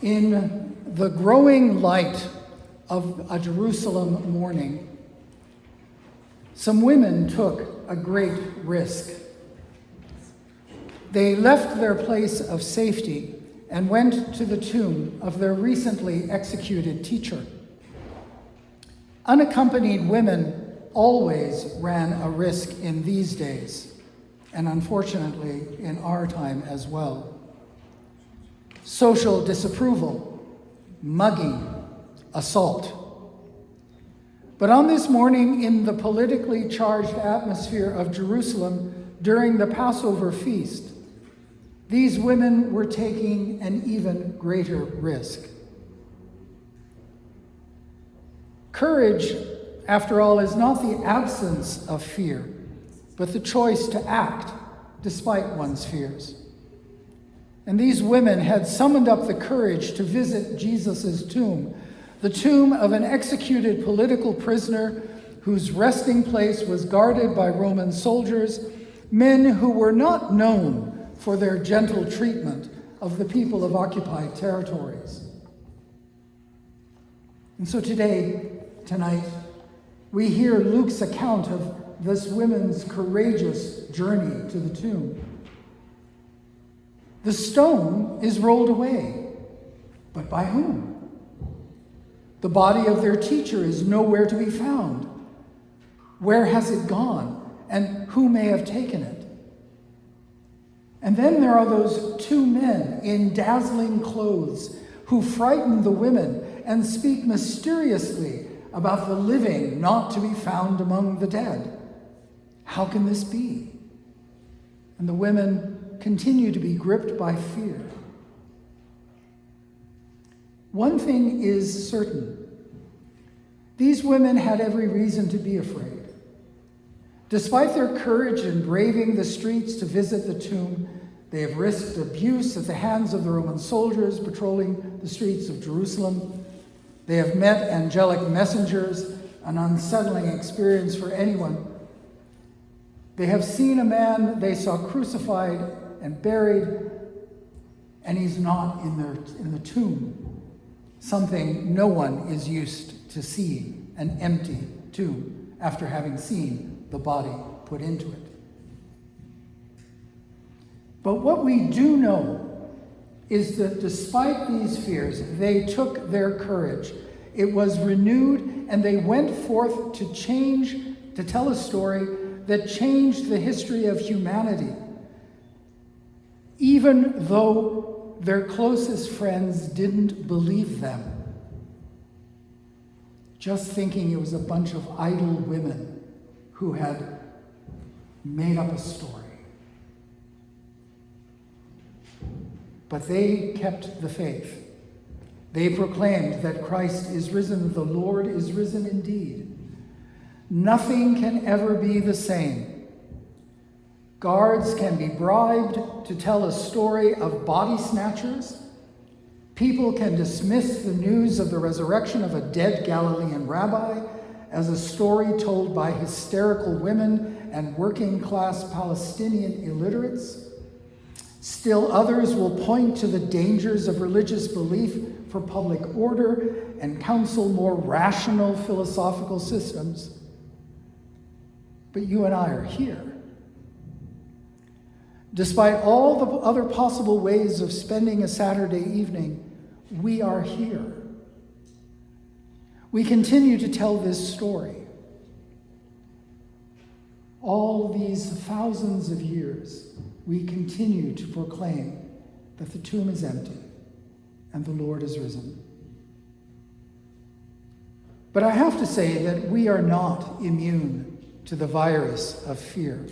In the growing light of a Jerusalem morning, some women took a great risk. They left their place of safety and went to the tomb of their recently executed teacher. Unaccompanied women always ran a risk in these days, and unfortunately in our time as well. Social disapproval, mugging, assault. But on this morning, in the politically charged atmosphere of Jerusalem during the Passover feast, these women were taking an even greater risk. Courage, after all, is not the absence of fear, but the choice to act despite one's fears. And these women had summoned up the courage to visit Jesus' tomb, the tomb of an executed political prisoner whose resting place was guarded by Roman soldiers, men who were not known for their gentle treatment of the people of occupied territories. And so tonight, we hear Luke's account of this woman's courageous journey to the tomb. The stone is rolled away, but by whom? The body of their teacher is nowhere to be found. Where has it gone, and who may have taken it? And then there are those two men in dazzling clothes who frighten the women and speak mysteriously about the living not to be found among the dead. How can this be? And the women continue to be gripped by fear. One thing is certain. These women had every reason to be afraid. Despite their courage in braving the streets to visit the tomb, they have risked abuse at the hands of the Roman soldiers patrolling the streets of Jerusalem. They have met angelic messengers, an unsettling experience for anyone. They have seen a man they saw crucified and buried, and he's not in the tomb, something no one is used to seeing, an empty tomb, after having seen the body put into it. But what we do know is that despite these fears, they took their courage. It was renewed, and they went forth to tell a story that changed the history of humanity, even though their closest friends didn't believe them, just thinking it was a bunch of idle women who had made up a story. But they kept the faith. They proclaimed that Christ is risen, the Lord is risen indeed. Nothing can ever be the same. Guards can be bribed to tell a story of body snatchers. People can dismiss the news of the resurrection of a dead Galilean rabbi as a story told by hysterical women and working-class Palestinian illiterates. Still others will point to the dangers of religious belief for public order and counsel more rational philosophical systems. But you and I are here. Despite all the other possible ways of spending a Saturday evening, we are here. We continue to tell this story. All these thousands of years, we continue to proclaim that the tomb is empty and the Lord is risen. But I have to say that we are not immune to the virus of fear.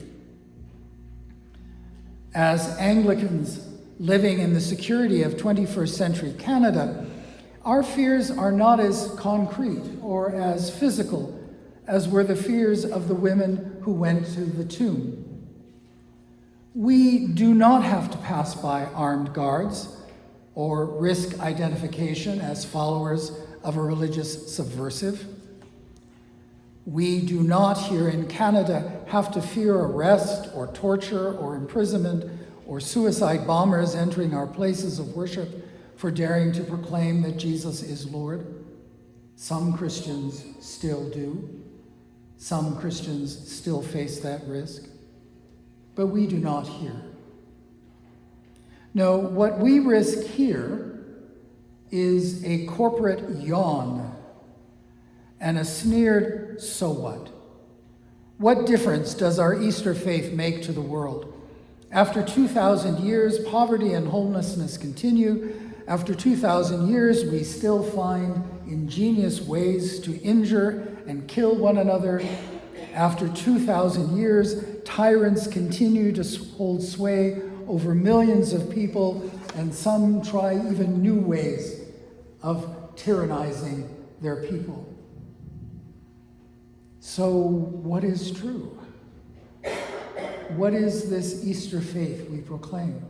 As Anglicans living in the security of 21st century Canada, our fears are not as concrete or as physical as were the fears of the women who went to the tomb. We do not have to pass by armed guards or risk identification as followers of a religious subversive. We do not here in Canada have to fear arrest or torture or imprisonment or suicide bombers entering our places of worship for daring to proclaim that Jesus is Lord. Some Christians still do. Some Christians still face that risk. But we do not here. No, what we risk here is a corporate yawn and a sneered, so what? What difference does our Easter faith make to the world? After 2,000 years, poverty and homelessness continue. After 2,000 years, we still find ingenious ways to injure and kill one another. After 2,000 years, tyrants continue to hold sway over millions of people, and some try even new ways of tyrannizing their people. So, what is true? What is this Easter faith we proclaim?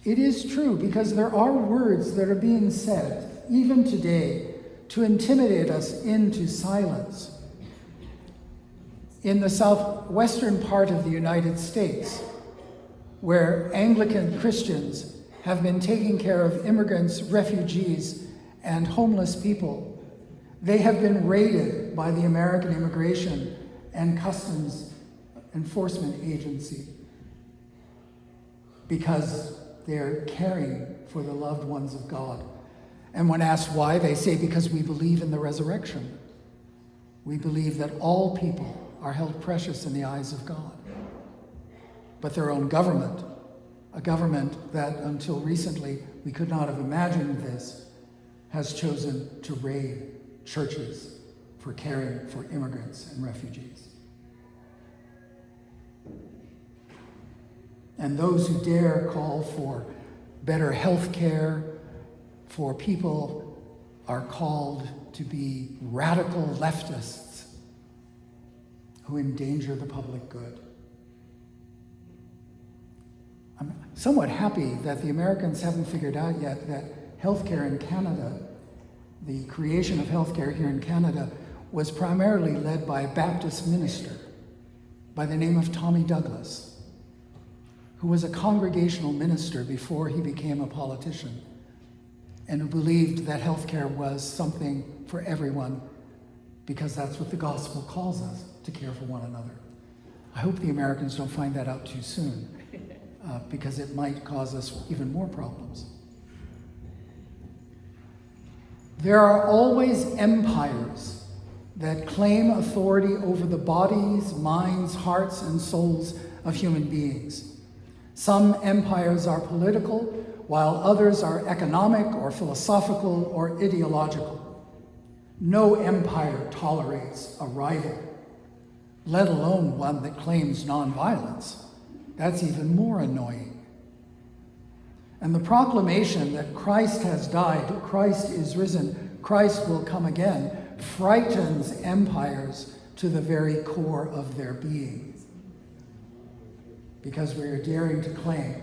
It is true because there are words that are being said, even today, to intimidate us into silence. In the southwestern part of the United States, where Anglican Christians have been taking care of immigrants, refugees, and homeless people, they have been raided by the American Immigration and Customs Enforcement Agency because they're caring for the loved ones of God. And when asked why, they say, because we believe in the resurrection. We believe that all people are held precious in the eyes of God. But their own government, a government that until recently we could not have imagined this, has chosen to raid churches for caring for immigrants and refugees. And those who dare call for better health care for people are called to be radical leftists who endanger the public good. I'm somewhat happy that the Americans haven't figured out yet that healthcare in Canada, the creation of healthcare here in Canada, was primarily led by a Baptist minister by the name of Tommy Douglas, who was a congregational minister before he became a politician, and who believed that healthcare was something for everyone because that's what the gospel calls us, to care for one another. I hope the Americans don't find that out too soon, because it might cause us even more problems. There are always empires that claim authority over the bodies, minds, hearts, and souls of human beings. Some empires are political, while others are economic or philosophical or ideological. No empire tolerates a rival, let alone one that claims nonviolence. That's even more annoying. And the proclamation that Christ has died, Christ is risen, Christ will come again, frightens empires to the very core of their being. Because we are daring to claim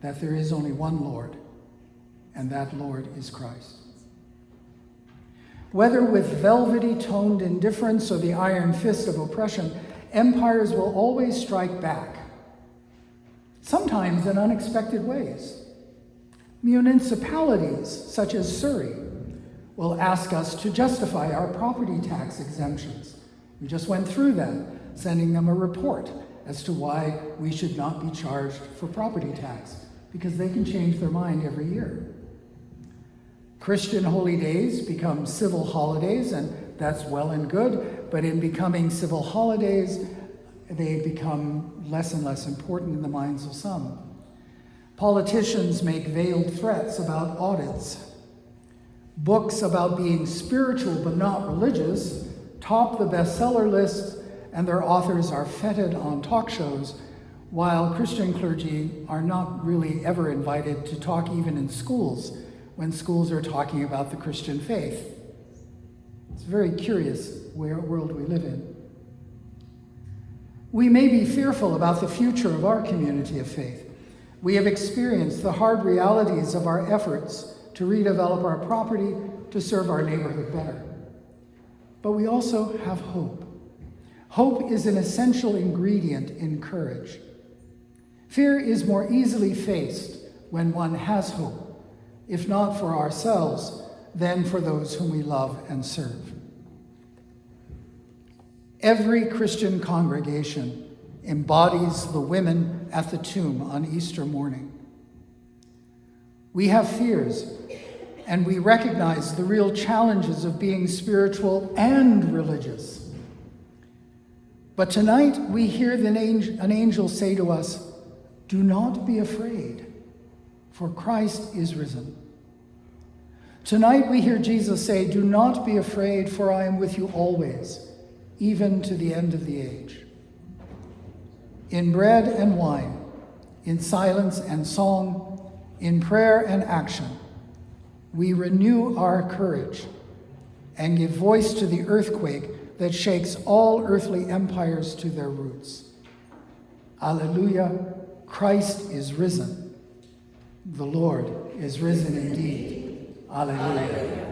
that there is only one Lord, and that Lord is Christ. Whether with velvety toned indifference or the iron fist of oppression, empires will always strike back, sometimes in unexpected ways. Municipalities, such as Surrey, will ask us to justify our property tax exemptions. We just went through that, sending them a report as to why we should not be charged for property tax, because they can change their mind every year. Christian holy days become civil holidays, and that's well and good, but in becoming civil holidays, they become less and less important in the minds of some. Politicians make veiled threats about audits. Books about being spiritual but not religious top the bestseller lists, and their authors are feted on talk shows, while Christian clergy are not really ever invited to talk even in schools when schools are talking about the Christian faith. It's a very curious world we live in. We may be fearful about the future of our community of faith. We have experienced the hard realities of our efforts to redevelop our property to serve our neighborhood better. But we also have hope. Hope is an essential ingredient in courage. Fear is more easily faced when one has hope, if not for ourselves, then for those whom we love and serve. Every Christian congregation embodies the women at the tomb on Easter morning. We have fears, and we recognize the real challenges of being spiritual and religious. But tonight we hear an angel say to us, "Do not be afraid, for Christ is risen." Tonight we hear Jesus say, "Do not be afraid, for I am with you always, even to the end of the age." In bread and wine, in silence and song, in prayer and action, we renew our courage and give voice to the earthquake that shakes all earthly empires to their roots. Alleluia, Christ is risen. The Lord is risen indeed. Alleluia.